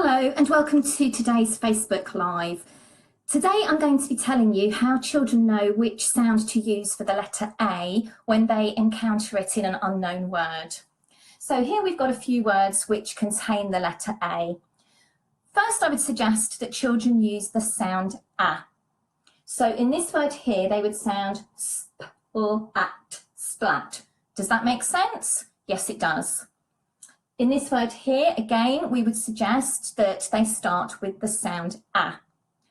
Hello and welcome to today's Facebook Live. Today I'm going to be telling you how children know which sound to use for the letter A when they encounter it in an unknown word. So here we've got a few words which contain the letter A. First, I would suggest that children use the sound A. So in this word here, they would sound sp or at, splat. Does that make sense? Yes, it does. In this word here, again, we would suggest that they start with the sound A.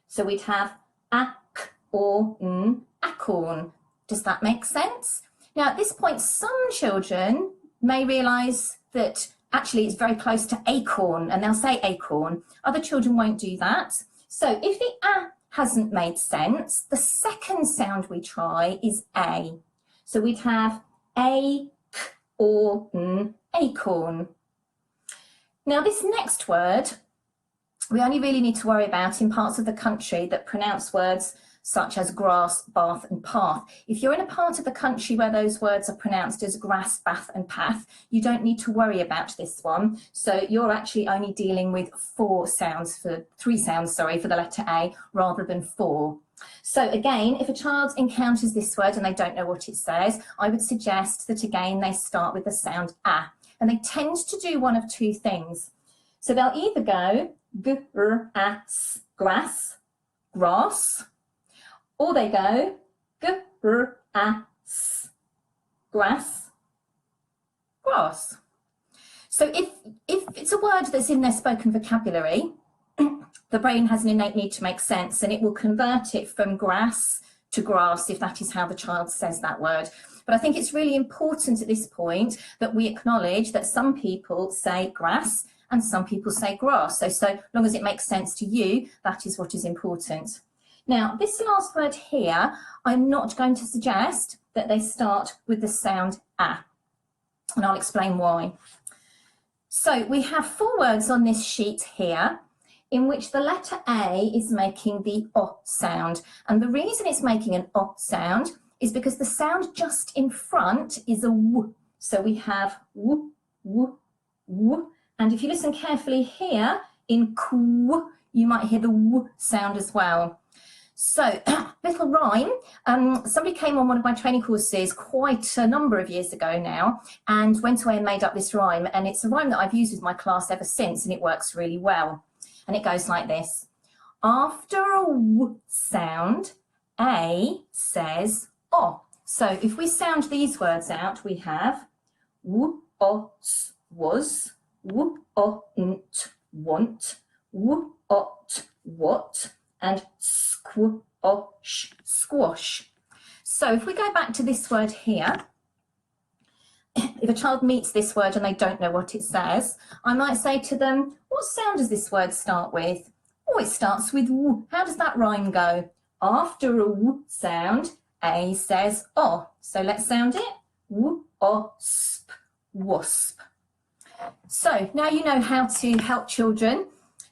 So we'd have ak or n, acorn. Does that make sense? Now, at this point, some children may realise that actually it's very close to acorn, and they'll say acorn. Other children won't do that. So if the A hasn't made sense, the second sound we try is A. So we'd have a, k or n, acorn. Now this next word, we only really need to worry about in parts of the country that pronounce words such as grass, bath and path. If you're in a part of the country where those words are pronounced as grass, bath and path, you don't need to worry about this one. So you're actually only dealing with three sounds for the letter A rather than four. So again, if a child encounters this word and they don't know what it says, I would suggest that again they start with the sound A. And they tend to do one of two things. So they'll either go g-r-as, grass, grass, or they go g-r-as, grass, grass. So if it's a word that's in their spoken vocabulary, the brain has an innate need to make sense, and it will convert it from grass to grass if that is how the child says that word. But I think it's really important at this point that we acknowledge that some people say grass and some people say grass. So long as it makes sense to you, that is what is important. Now, this last word here, I'm not going to suggest that they start with the sound A, and I'll explain why. So we have four words on this sheet here in which the letter A is making the O sound. And the reason it's making an O sound is because the sound just in front is a W. So we have W, W, W. And if you listen carefully here, in Q, you might hear the W sound as well. So, little rhyme. Somebody came on one of my training courses quite a number of years ago now and went away and made up this rhyme. And it's a rhyme that I've used with my class ever since, and it works really well. And it goes like this. After a W sound, A says O. So if we sound these words out, we have W, O, S, was, W, O, nt, want, W, O, t, what, and squ, O, sh, squash. So if we go back to this word here, if a child meets this word and they don't know what it says, I might say to them, what sound does this word start with? Oh, it starts with W. How does that rhyme go? After a W sound, A says O. So let's sound it. W, O, sp, wasp. So now you know how to help children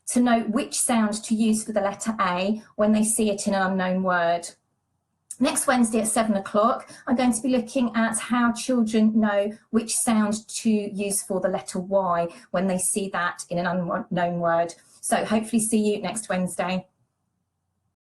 to know which sound to use for the letter A when they see it in an unknown word. Next Wednesday at 7 o'clock, I'm going to be looking at how children know which sound to use for the letter Y when they see that in an unknown word. So hopefully see you next Wednesday.